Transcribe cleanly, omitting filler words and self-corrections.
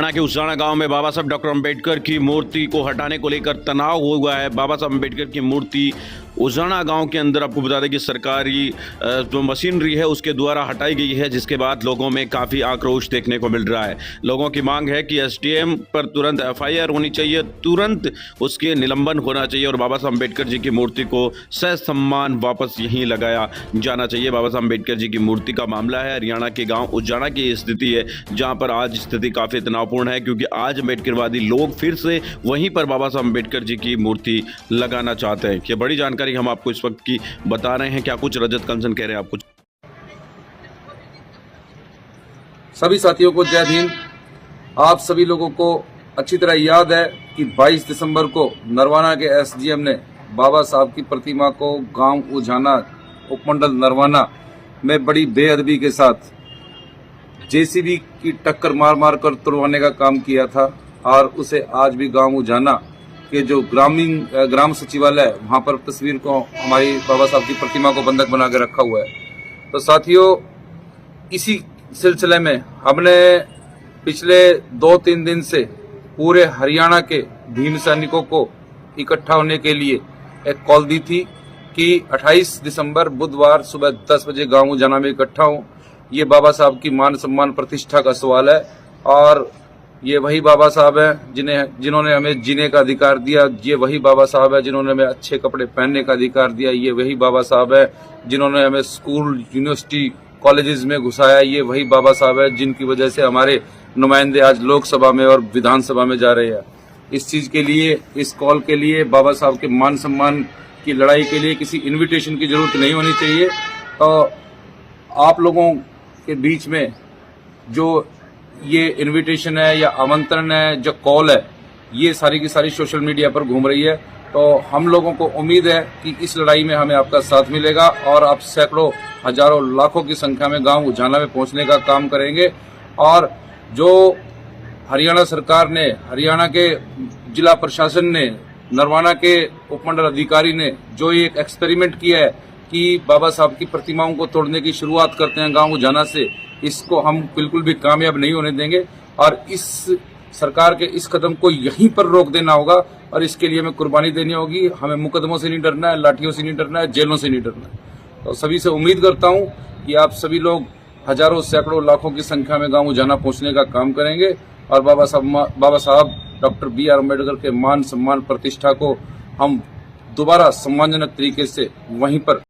हरियाणा के उजाना गांव में बाबा साहब डॉक्टर अंबेडकर की मूर्ति को हटाने को लेकर तनाव हुआ है। बाबा साहब अंबेडकर की मूर्ति उजाना गांव के अंदर आपको बता दें कि सरकारी जो मशीनरी है उसके द्वारा हटाई गई है, जिसके बाद लोगों में काफ़ी आक्रोश देखने को मिल रहा है। लोगों की मांग है कि एसडीएम पर तुरंत एफआईआर होनी चाहिए, तुरंत उसके निलंबन होना चाहिए और बाबा साहब अंबेडकर जी की मूर्ति को ससम्मान वापस यहीं लगाया जाना चाहिए। बाबा साहब अंबेडकर जी की मूर्ति का मामला है, हरियाणा के गाँव उजाना की स्थिति है, जहाँ पर आज स्थिति काफ़ी तनावपूर्ण है, क्योंकि आज अम्बेडकरवादी लोग फिर से वहीं पर बाबा साहब अंबेडकर जी की मूर्ति लगाना चाहते हैं। ये बड़ी जानकारी हम आपको इस वक्त की बता रहे हैं। क्या कुछ रजत कंसन कह रहे हैं, आप कुछ? सभी साथियों को जय हिंद। आप सभी लोगों को अच्छी तरह याद है कि 22 दिसंबर को नरवाना के एसडीएम ने बाबा साहब की प्रतिमा को गांव उजाना उपमंडल नरवाना में बड़ी बेअदबी के साथ जेसीबी की टक्कर मार मार कर तुड़वाने का काम किया था और उसे आज भी गांव उजाना के जो ग्राम सचिवालय है वहां पर तस्वीर को हमारी बाबा साहब की प्रतिमा को बंधक बना के रखा हुआ है। तो साथियों, इसी सिलसिले में हमने पिछले 2-3 दिन से पूरे हरियाणा के भीम सैनिकों को इकट्ठा होने के लिए एक कॉल दी थी कि 28 दिसंबर बुधवार सुबह 10 बजे गांव उजाना में इकट्ठा हो। ये बाबा साहब की मान सम्मान प्रतिष्ठा का सवाल है और ये वही बाबा साहब हैं जिन्होंने हमें जीने का अधिकार दिया। ये वही बाबा साहब है जिन्होंने हमें अच्छे कपड़े पहनने का अधिकार दिया। ये वही बाबा साहब है जिन्होंने हमें स्कूल, यूनिवर्सिटी, कॉलेजेस में घुसाया। ये वही बाबा साहब है जिनकी वजह से हमारे नुमाइंदे आज लोकसभा में और विधानसभा में जा रहे हैं। इस चीज के लिए, इस कॉल के लिए, बाबा साहब के मान सम्मान की लड़ाई के लिए किसी इन्विटेशन की जरूरत नहीं होनी चाहिए। तो आप लोगों के बीच में जो ये इनविटेशन है या आमंत्रण है, जो कॉल है, ये सारी की सारी सोशल मीडिया पर घूम रही है। तो हम लोगों को उम्मीद है कि इस लड़ाई में हमें आपका साथ मिलेगा और आप सैकड़ों, हजारों, लाखों की संख्या में गांव उजाना में पहुंचने का काम करेंगे। और जो हरियाणा सरकार ने, हरियाणा के जिला प्रशासन ने, नरवाना के उपमंडल अधिकारी ने जो एक एक्सपेरिमेंट किया है कि बाबा साहब की प्रतिमाओं को तोड़ने की शुरुआत करते हैं गांव उजाना से, इसको हम बिल्कुल भी कामयाब नहीं होने देंगे और इस सरकार के इस कदम को यहीं पर रोक देना होगा और इसके लिए हमें कुर्बानी देनी होगी। हमें मुकदमों से नहीं डरना है, लाठियों से नहीं डरना है, जेलों से नहीं डरना है। तो सभी से उम्मीद करता हूं कि आप सभी लोग हजारों, सैकड़ों, लाखों की संख्या में गांव उजाना पहुंचने का काम करेंगे और बाबा साहब डॉक्टर BR अम्बेडकर के मान सम्मान प्रतिष्ठा को हम दोबारा सम्मानजनक तरीके से वहीं पर